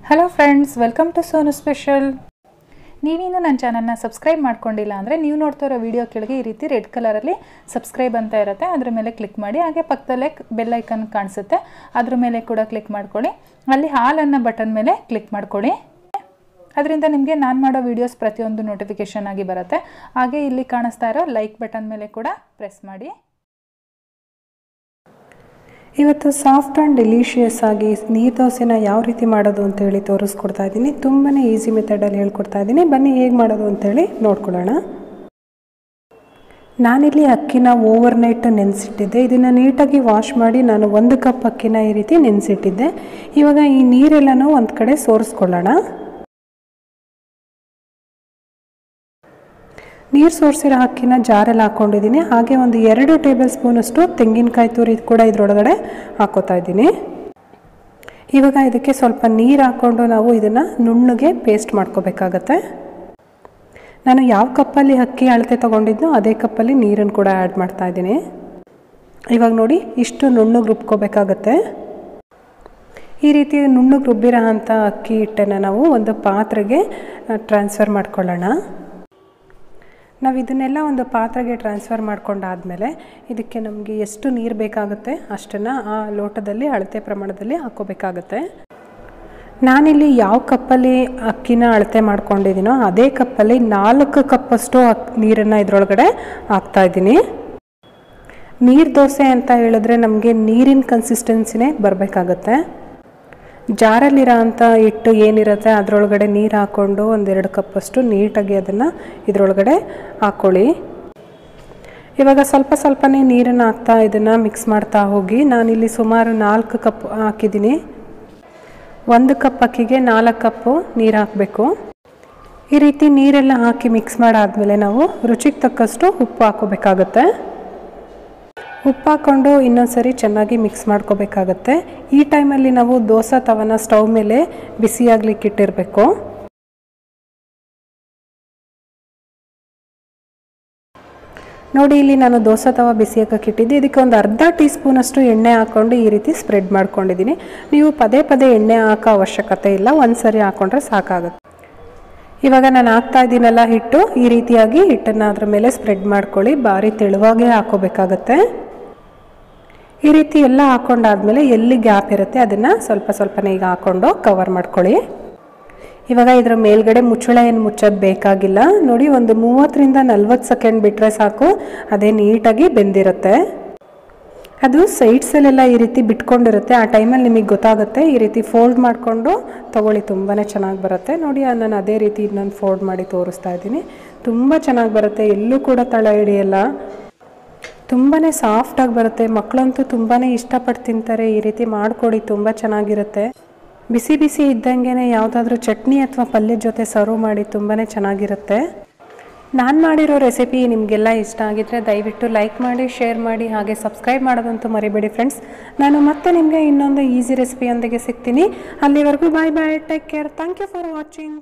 Hello friends, welcome to Sonu special. ನೀವಿನ್ನೂ ನನ್ನ ಚಾನಲ್ನ ಸಬ್ಸ್ಕ್ರೈಬ್ ಮಾಡ್ಕೊಂಡಿಲ್ಲ ಅಂದರೆ ನೀವು ನೋಡ್ತಾ ಇರೋ ವಿಡಿಯೋ ಕೆಳಗೆ ಈ ರೀತಿ ರೆಡ್ ಕಲರಲ್ಲಿ ಸಬ್ಸ್ಕ್ರೈಬ್ ಅಂತ ಇರುತ್ತೆ, ಅದ್ರ ಮೇಲೆ ಕ್ಲಿಕ್ ಮಾಡಿ. ಹಾಗೆ ಪಕ್ಕದಲ್ಲೇ ಬೆಲ್ ಐಕನ್ ಕಾಣಿಸುತ್ತೆ, ಅದ್ರ ಮೇಲೆ ಕೂಡ ಕ್ಲಿಕ್ ಮಾಡ್ಕೊಳ್ಳಿ. ಅಲ್ಲಿ ಹಾಲ್ ಅನ್ನೋ ಬಟನ್ ಮೇಲೆ ಕ್ಲಿಕ್ ಮಾಡ್ಕೊಳ್ಳಿ. ಅದರಿಂದ ನಿಮಗೆ ನಾನು ಮಾಡೋ ವೀಡಿಯೋಸ್ ಪ್ರತಿಯೊಂದು ನೋಟಿಫಿಕೇಷನ್ ಆಗಿ ಬರುತ್ತೆ. ಹಾಗೆ ಇಲ್ಲಿ ಕಾಣಿಸ್ತಾ ಇರೋ ಲೈಕ್ ಬಟನ್ ಮೇಲೆ ಕೂಡ ಪ್ರೆಸ್ ಮಾಡಿ. ಇವತ್ತು ಸಾಫ್ಟ್ ಆ್ಯಂಡ್ ಡೆಲಿಷಿಯಸ್ ಆಗಿ ನೀರು ದೋಸೆನ ಯಾವ ರೀತಿ ಮಾಡೋದು ಅಂತೇಳಿ ತೋರಿಸ್ಕೊಡ್ತಾ ಇದ್ದೀನಿ. ತುಂಬಾ ಈಸಿ ಮೆಥಡಲ್ಲಿ ಹೇಳ್ಕೊಡ್ತಾ ಇದ್ದೀನಿ. ಬನ್ನಿ ಹೇಗೆ ಮಾಡೋದು ಅಂತೇಳಿ ನೋಡ್ಕೊಳ್ಳೋಣ. ನಾನಿಲ್ಲಿ ಅಕ್ಕಿನ ಓವರ್ನೈಟ್ ನೆನೆಸಿಟ್ಟಿದ್ದೆ. ಇದನ್ನು ನೀಟಾಗಿ ವಾಶ್ ಮಾಡಿ ನಾನು 1 ಕಪ್ ಅಕ್ಕಿನ ಈ ರೀತಿ ನೆನೆಸಿಟ್ಟಿದ್ದೆ. ಇವಾಗ ಈ ನೀರೆಲ್ಲನೂ ಒಂದು ಕಡೆ ಸೋರಿಸ್ಕೊಳ್ಳೋಣ. ನೀರು ಸೋರಿಸಿರೋ ಅಕ್ಕಿನ ಜಾರಲ್ಲಿ ಹಾಕ್ಕೊಂಡಿದ್ದೀನಿ. ಹಾಗೆ ಒಂದು 2 ಟೇಬಲ್ ಸ್ಪೂನಷ್ಟು ತೆಂಗಿನಕಾಯಿ ತುರಿ ಕೂಡ ಇದರೊಳಗಡೆ ಹಾಕೋತಾ ಇದ್ದೀನಿ. ಇವಾಗ ಇದಕ್ಕೆ ಸ್ವಲ್ಪ ನೀರು ಹಾಕ್ಕೊಂಡು ನಾವು ಇದನ್ನು ನುಣ್ಣಗೆ ಪೇಸ್ಟ್ ಮಾಡ್ಕೋಬೇಕಾಗತ್ತೆ. ನಾನು ಯಾವ ಕಪ್ಪಲ್ಲಿ ಅಕ್ಕಿ ಅಳತೆ ತೊಗೊಂಡಿದ್ನೋ ಅದೇ ಕಪ್ಪಲ್ಲಿ ನೀರನ್ನು ಕೂಡ ಆ್ಯಡ್ ಮಾಡ್ತಾ ಇದ್ದೀನಿ. ಇವಾಗ ನೋಡಿ, ಇಷ್ಟು ನುಣ್ಣಗೆ ರುಬ್ಕೋಬೇಕಾಗತ್ತೆ. ಈ ರೀತಿ ನುಣ್ಣಗೆ ರುಬ್ಬಿರೋ ಅಂಥ ಅಕ್ಕಿ ಹಿಟ್ಟನ್ನು ನಾವು ಒಂದು ಪಾತ್ರೆಗೆ ಟ್ರಾನ್ಸ್ಫರ್ ಮಾಡ್ಕೊಳ್ಳೋಣ. ನಾವು ಇದನ್ನೆಲ್ಲ ಒಂದು ಪಾತ್ರೆಗೆ ಟ್ರಾನ್ಸ್ಫರ್ ಮಾಡ್ಕೊಂಡಾದಮೇಲೆ ಇದಕ್ಕೆ ನಮಗೆ ಎಷ್ಟು ನೀರು ಬೇಕಾಗುತ್ತೆ ಅಷ್ಟನ್ನು ಆ ಲೋಟದಲ್ಲಿ ಅಳತೆ ಪ್ರಮಾಣದಲ್ಲಿ ಹಾಕ್ಕೋಬೇಕಾಗತ್ತೆ. ನಾನಿಲ್ಲಿ ಯಾವ ಕಪ್ಪಲ್ಲಿ ಅಕ್ಕಿನ ಅಳತೆ ಮಾಡ್ಕೊಂಡಿದ್ದೀನೋ ಅದೇ ಕಪ್ಪಲ್ಲಿ 4 ಕಪ್ಪಷ್ಟು ನೀರನ್ನು ಇದರೊಳಗಡೆ ಹಾಕ್ತಾಯಿದ್ದೀನಿ. ನೀರು ದೋಸೆ ಅಂತ ಹೇಳಿದ್ರೆ ನಮಗೆ ನೀರಿನ ಕನ್ಸಿಸ್ಟೆನ್ಸಿನೇ ಬರಬೇಕಾಗತ್ತೆ. ಜಾರಲ್ಲಿರೋ ಅಂಥ ಹಿಟ್ಟು ಏನಿರುತ್ತೆ ಅದರೊಳಗಡೆ ನೀರು ಹಾಕ್ಕೊಂಡು 1-2 ಕಪ್ಪಷ್ಟು ನೀಟಾಗಿ ಅದನ್ನು ಇದರೊಳಗಡೆ ಹಾಕ್ಕೊಳ್ಳಿ. ಇವಾಗ ಸ್ವಲ್ಪ ಸ್ವಲ್ಪನೇ ನೀರನ್ನು ಹಾಕ್ತಾ ಇದನ್ನು ಮಿಕ್ಸ್ ಮಾಡ್ತಾ ಹೋಗಿ. ನಾನಿಲ್ಲಿ ಸುಮಾರು 4 ಕಪ್ ಹಾಕಿದ್ದೀನಿ. 1 ಕಪ್ ಅಕ್ಕಿಗೆ 4 ಕಪ್ಪು ನೀರು ಹಾಕಬೇಕು. ಈ ರೀತಿ ನೀರೆಲ್ಲ ಹಾಕಿ ಮಿಕ್ಸ್ ಮಾಡಾದಮೇಲೆ ನಾವು ರುಚಿಗೆ ತಕ್ಕಷ್ಟು ಉಪ್ಪು ಹಾಕೋಬೇಕಾಗತ್ತೆ. ಉಪ್ಪು ಹಾಕ್ಕೊಂಡು ಇನ್ನೊಂದು ಸರಿ ಚೆನ್ನಾಗಿ ಮಿಕ್ಸ್ ಮಾಡ್ಕೋಬೇಕಾಗತ್ತೆ. ಈ ಟೈಮಲ್ಲಿ ನಾವು ದೋಸೆ ತವನ ಸ್ಟವ್ ಮೇಲೆ ಬಿಸಿಯಾಗ್ಲಿಕ್ಕೆ ಇಟ್ಟಿರಬೇಕು. ನೋಡಿ, ಇಲ್ಲಿ ನಾನು ದೋಸೆ ತವ ಬಿಸಿಯಾಗಕ್ಕೆ ಇಟ್ಟಿದ್ದೆ. ಇದಕ್ಕೆ ಒಂದು ಅರ್ಧ ಟೀ ಸ್ಪೂನಷ್ಟು ಎಣ್ಣೆ ಹಾಕ್ಕೊಂಡು ಈ ರೀತಿ ಸ್ಪ್ರೆಡ್ ಮಾಡ್ಕೊಂಡಿದ್ದೀನಿ. ನೀವು ಪದೇ ಪದೇ ಎಣ್ಣೆ ಹಾಕೋ ಅವಶ್ಯಕತೆ ಇಲ್ಲ, ಒಂದು ಸರಿ ಹಾಕ್ಕೊಂಡ್ರೆ ಸಾಕಾಗುತ್ತೆ. ಇವಾಗ ನಾನು ಹಾಕ್ತಾ ಇದ್ದೀನಲ್ಲ ಹಿಟ್ಟು, ಈ ರೀತಿಯಾಗಿ ಹಿಟ್ಟನ್ನು ಅದ್ರ ಮೇಲೆ ಸ್ಪ್ರೆಡ್ ಮಾಡ್ಕೊಳ್ಳಿ. ಭಾರಿ ತೆಳುವಾಗೇ ಹಾಕೋಬೇಕಾಗತ್ತೆ. ಈ ರೀತಿ ಎಲ್ಲ ಹಾಕ್ಕೊಂಡಾದ್ಮೇಲೆ ಎಲ್ಲಿ ಗ್ಯಾಪ್ ಇರುತ್ತೆ ಅದನ್ನು ಸ್ವಲ್ಪ ಸ್ವಲ್ಪನೇ ಈಗ ಹಾಕ್ಕೊಂಡು ಕವರ್ ಮಾಡ್ಕೊಳ್ಳಿ. ಇವಾಗ ಇದರ ಮೇಲ್ಗಡೆ ಮುಚ್ಚಳ ಏನು ಮುಚ್ಚೋದು ಬೇಕಾಗಿಲ್ಲ. ನೋಡಿ, ಒಂದು 30-40 ಸೆಕೆಂಡ್ ಬಿಟ್ಟರೆ ಸಾಕು, ಅದೇ ನೀಟಾಗಿ ಬೆಂದಿರುತ್ತೆ. ಅದು ಸೈಡ್ಸಲ್ಲೆಲ್ಲ ಈ ರೀತಿ ಬಿಟ್ಕೊಂಡಿರುತ್ತೆ. ಆ ಟೈಮಲ್ಲಿ ನಿಮಗೆ ಗೊತ್ತಾಗುತ್ತೆ. ಈ ರೀತಿ ಫೋಲ್ಡ್ ಮಾಡಿಕೊಂಡು ತೊಗೊಳ್ಳಿ, ತುಂಬಾ ಚೆನ್ನಾಗಿ ಬರುತ್ತೆ. ನೋಡಿ, ನಾನು ಅದೇ ರೀತಿ ನಾನು ಫೋಲ್ಡ್ ಮಾಡಿ ತೋರಿಸ್ತಾ ಇದ್ದೀನಿ. ತುಂಬ ಚೆನ್ನಾಗಿ ಬರುತ್ತೆ, ಎಲ್ಲೂ ಕೂಡ ತಳ ಹಿಡಿಯಲ್ಲ, ತುಂಬಾ ಸಾಫ್ಟಾಗಿ ಬರುತ್ತೆ. ಮಕ್ಕಳಂತೂ ತುಂಬಾ ಇಷ್ಟಪಟ್ಟು ತಿಂತಾರೆ. ಈ ರೀತಿ ಮಾಡಿಕೊಡಿ, ತುಂಬ ಚೆನ್ನಾಗಿರುತ್ತೆ. ಬಿಸಿ ಬಿಸಿ ಇದ್ದಂಗೆ ಯಾವುದಾದ್ರೂ ಚಟ್ನಿ ಅಥವಾ ಪಲ್ಯದ ಜೊತೆ ಸರ್ವ್ ಮಾಡಿ, ತುಂಬಾ ಚೆನ್ನಾಗಿರುತ್ತೆ. ನಾನು ಮಾಡಿರೋ ರೆಸಿಪಿ ನಿಮಗೆಲ್ಲ ಇಷ್ಟ ಆಗಿದ್ರೆ ದಯವಿಟ್ಟು ಲೈಕ್ ಮಾಡಿ, ಶೇರ್ ಮಾಡಿ, ಹಾಗೆ ಸಬ್ಸ್ಕ್ರೈಬ್ ಮಾಡೋದಂತೂ ಮರಿಬೇಡಿ ಫ್ರೆಂಡ್ಸ್. ನಾನು ಮತ್ತೆ ನಿಮಗೆ ಇನ್ನೊಂದು ಈಸಿ ರೆಸಿಪಿಯೊಂದಿಗೆ ಸಿಗ್ತೀನಿ. ಅಲ್ಲಿವರೆಗೂ bye bye, take care, thank you for watching.